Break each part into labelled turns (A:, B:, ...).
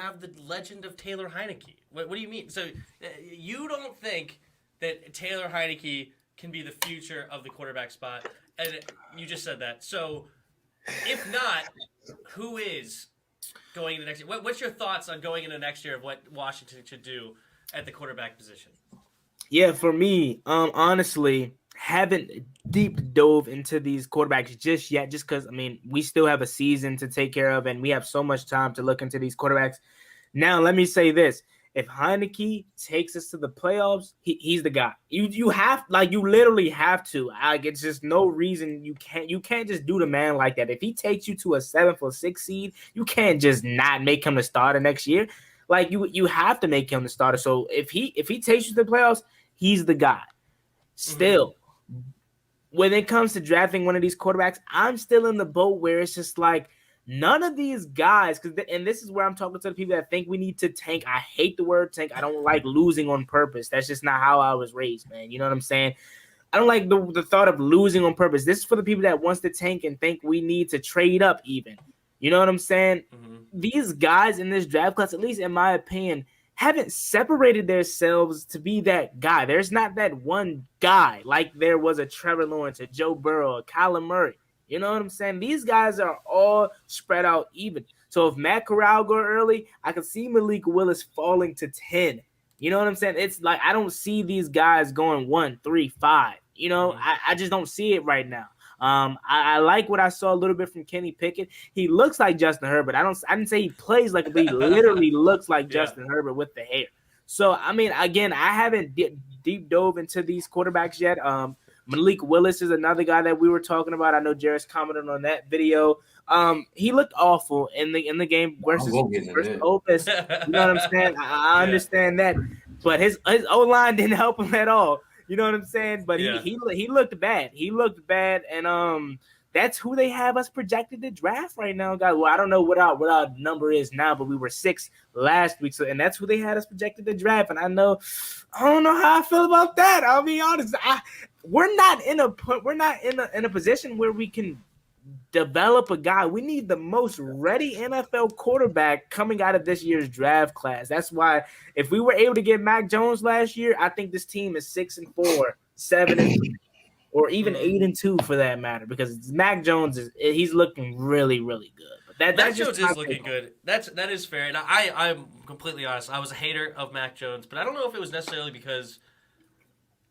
A: have the legend of Taylor Heineke. What do you mean? So you don't think that Taylor Heineke can be the future of the quarterback spot? And you just said that. So if not, who is going into next year? What's your thoughts on going into next year of what Washington should do at the quarterback position?
B: Yeah, for me, honestly, haven't deep dove into these quarterbacks just yet, just because, I mean, we still have a season to take care of, and we have so much time to look into these quarterbacks. Now, let me say this. If Heineke takes us to the playoffs, he's the guy. You have, like, you literally have to. Like, it's just no reason you can't just do the man like that. If he takes you to a 7th or 6th seed, you can't just not make him the starter next year. Like, you have to make him the starter. So if he takes you to the playoffs, he's the guy. Still, when it comes to drafting one of these quarterbacks, I'm still in the boat where it's just like none of these guys, and this is where I'm talking to the people that think we need to tank. I hate the word tank. I don't like losing on purpose. That's just not how I was raised, man. You know what I'm saying? I don't like the thought of losing on purpose. This is for the people that wants to tank and think we need to trade up even. You know what I'm saying? These guys in this draft class, at least in my opinion, haven't separated themselves to be that guy. There's not that one guy like there was a Trevor Lawrence, a Joe Burrow, a Kyler Murray. You know what I'm saying? These guys are all spread out even. So if Matt Corral go early, I could see Malik Willis falling to 10. You know what I'm saying? It's like I don't see these guys going 1, 3, 5. You know, I just don't see it right now. I like what I saw a little bit from Kenny Pickett. He looks like Justin Herbert. I didn't say he plays like him, but he literally looks like Justin Herbert with the hair. So, I mean, again, I haven't deep dove into these quarterbacks yet. Malik Willis is another guy that we were talking about. I know Jeris commented on that video. He looked awful in the game versus Ole Miss. You know what I'm saying? I understand that, but his O-line didn't help him at all. You know what I'm saying? But he looked bad. He looked bad, and that's who they have us projected to draft right now, guys. Well, I don't know what our number is now, but we were 6 last week, and that's who they had us projected to draft. And I don't know how I feel about that. I'll be honest. We're not in a position where we can develop a guy. We need the most ready NFL quarterback coming out of this year's draft class. That's why if we were able to get Mac Jones last year, I think this team is 6-4, 7-3, or even 8-2 for that matter. Because Mac Jones he's looking really, really good. But
A: Mac Jones is looking good. That is fair. And I'm completely honest. I was a hater of Mac Jones, but I don't know if it was necessarily because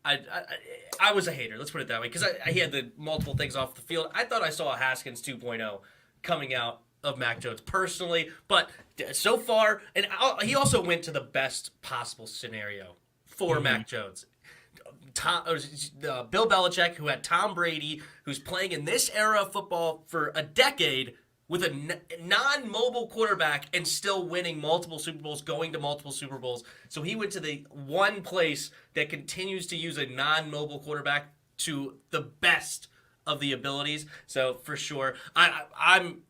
A: I was a hater. Let's put it that way, because he had the multiple things off the field. I thought I saw a Haskins 2.0 coming out of Mac Jones personally, but so far, and he also went to the best possible scenario for Mac Jones. Bill Belichick, who had Tom Brady, who's playing in this era of football for a decade with a non-mobile quarterback and still winning multiple Super Bowls, going to multiple Super Bowls. So he went to the one place that continues to use a non-mobile quarterback to the best of the abilities. So for sure, I'm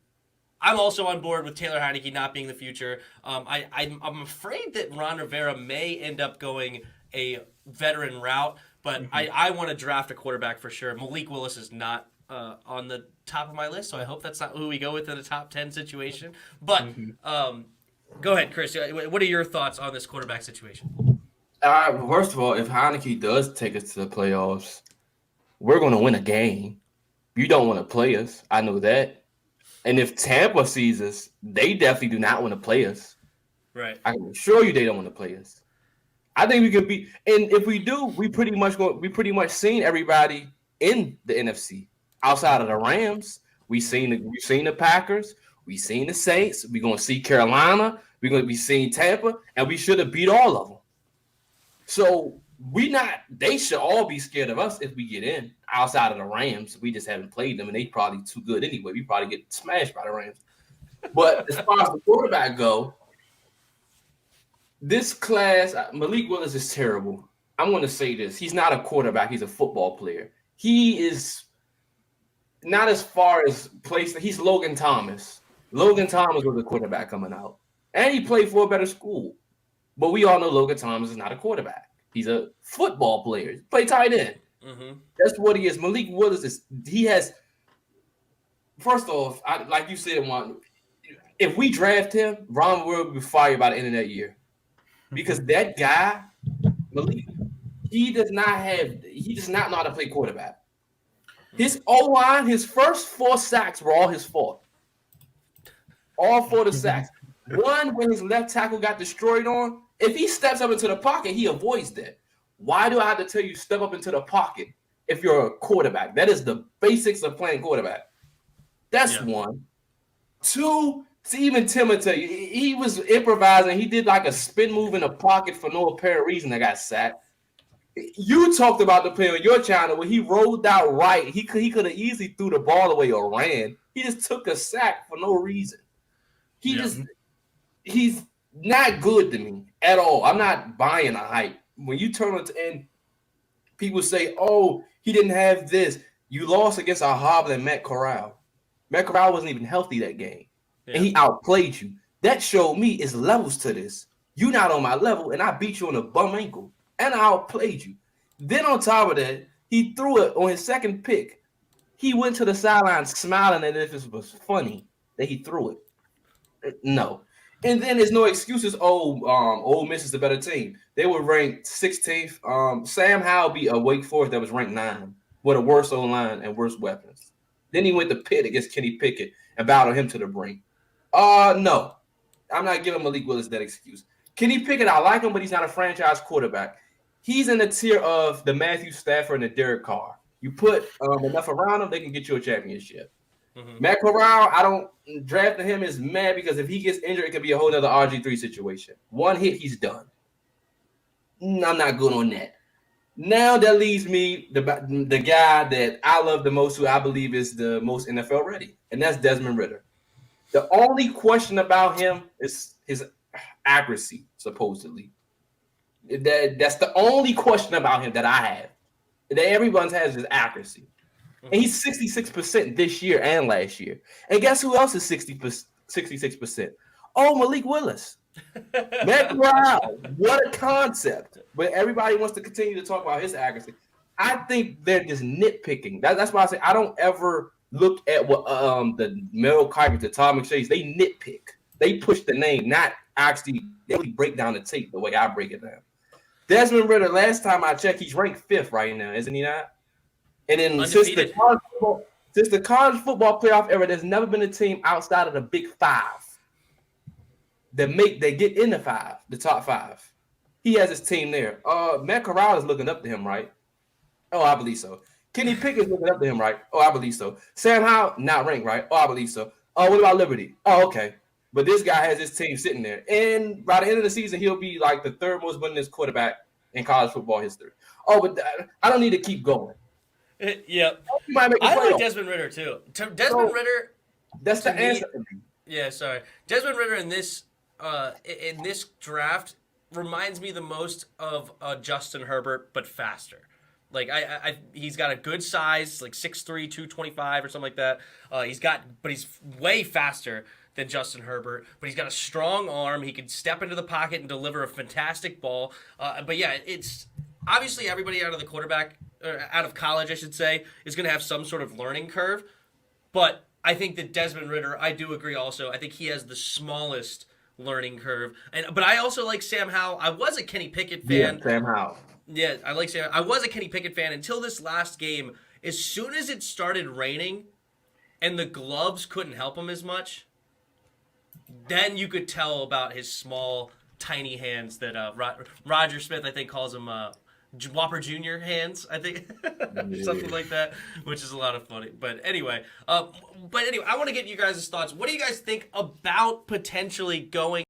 A: also on board with Taylor Heineke not being the future. I'm afraid that Ron Rivera may end up going a veteran route, but I want to draft a quarterback for sure. Malik Willis is not on the top of my list, so I hope that's not who we go with in a top 10 situation. But go ahead, Chris. What are your thoughts on this quarterback situation?
C: First of all, if Heineke does take us to the playoffs, we're going to win a game. You don't want to play us. I know that. And if Tampa sees us, they definitely do not want to play us.
A: Right.
C: I can assure you they don't want to play us. I think we could be, and if we do, we pretty much seen everybody in the NFC. Outside of the Rams, we've seen the Packers, we've seen the Saints, we're gonna see Carolina, we're gonna be seeing Tampa, and we should have beat all of them. So they should all be scared of us if we get in. Outside of the Rams, we just haven't played them, and they probably too good anyway. We probably get smashed by the Rams. But as far as the quarterback go, this class, Malik Willis is terrible. I'm going to say this. He's not a quarterback. He's a football player. He is not as far as place. He's Logan Thomas. Logan Thomas was a quarterback coming out. And he played for a better school. But we all know Logan Thomas is not a quarterback. He's a football player. He plays tight end. That's what he is. Malik Willis he has, first off, like you said, Juan, if we draft him, Ron will be fired by the end of that year. Because that guy, Malik, he does not know how to play quarterback. His O-line, his first 4 sacks were all his fault. All 4 of the sacks. One, when his left tackle got destroyed on, if he steps up into the pocket, he avoids that. Why do I have to tell you step up into the pocket if you're a quarterback? That is the basics of playing quarterback. That's one. 2, to even Tim would tell you, he was improvising. He did like a spin move in the pocket for no apparent reason that got sacked. You talked about the play on your channel where he rolled out right. He could have easily threw the ball away or ran. He just took a sack for no reason. He's not good to me at all. I'm not buying a hype. When you turn it and people say, oh, he didn't have this. You lost against a hobbling Matt Corral. Matt Corral wasn't even healthy that game. Yeah. And he outplayed you. That showed me it's levels to this. You're not on my level, and I beat you on a bum ankle. And I outplayed you. Then on top of that, he threw it on his second pick. He went to the sideline smiling as if it was funny that he threw it. No. And then there's no excuses. Ole Miss is the better team. They were ranked 16th. Sam Howell beat a Wake Forest that was ranked 9 with a worse O-line and worse weapons. Then he went to Pitt against Kenny Pickett and battled him to the brink. No. I'm not giving Malik Willis that excuse. Kenny Pickett, I like him, but he's not a franchise quarterback. He's in the tier of the Matthew Stafford and the Derek Carr. You put enough around him, they can get you a championship. Mm-hmm. Matt Corral, I don't drafting him is mad because if he gets injured, it could be a whole other RG3 situation. One hit, he's done. I'm not good on that. Now that leaves me the guy that I love the most, who I believe is the most NFL ready, and that's Desmond Ridder. The only question about him is his accuracy, supposedly. That's the only question about him that I have. That everyone has his accuracy. And he's 66% this year and last year. And guess who else is 66%? Oh, Malik Willis. Matt Corral. What a concept. But everybody wants to continue to talk about his accuracy. I think they're just nitpicking. That's why I say I don't ever look at what the Mel Kiper to Todd McShay's. They nitpick. They push the name, not actually they really break down the tape the way I break it down. Desmond Ridder, last time I checked, he's ranked 5th right now, isn't he not? And then since the college football playoff era, there's never been a team outside of the Big 5 that get in the top 5. He has his team there. Matt Corral is looking up to him, right? Oh, I believe so. Kenny Pickett's looking up to him, right? Oh, I believe so. Sam Howell, not ranked, right? Oh, I believe so. Oh, what about Liberty? Oh, okay. But this guy has his team sitting there. And by the end of the season, he'll be like the 3rd most winningest quarterback in college football history. Oh, but I don't need to keep going.
A: Yeah. I like Desmond Ridder, too. Desmond Ridder.
C: That's the answer.
A: Yeah, sorry. Desmond Ridder in this draft reminds me the most of Justin Herbert, but faster. Like he's got a good size, like 6'3", 225 or something like that. But he's way faster than Justin Herbert. But he's got a strong arm. He can step into the pocket and deliver a fantastic ball. But yeah, it's obviously everybody out of college, I should say, is going to have some sort of learning curve. But I think that Desmond Ridder, I do agree also. I think he has the smallest learning curve. But I also like Sam Howell. I was a Kenny Pickett fan.
C: Yeah, Sam Howell.
A: Yeah, I like Sam. I was a Kenny Pickett fan until this last game. As soon as it started raining and the gloves couldn't help him as much, then you could tell about his small, tiny hands that Roger Smith, I think, calls him Whopper Jr. hands, I think. Something like that, which is a lot of funny. But anyway, I want to get you guys' thoughts. What do you guys think about potentially going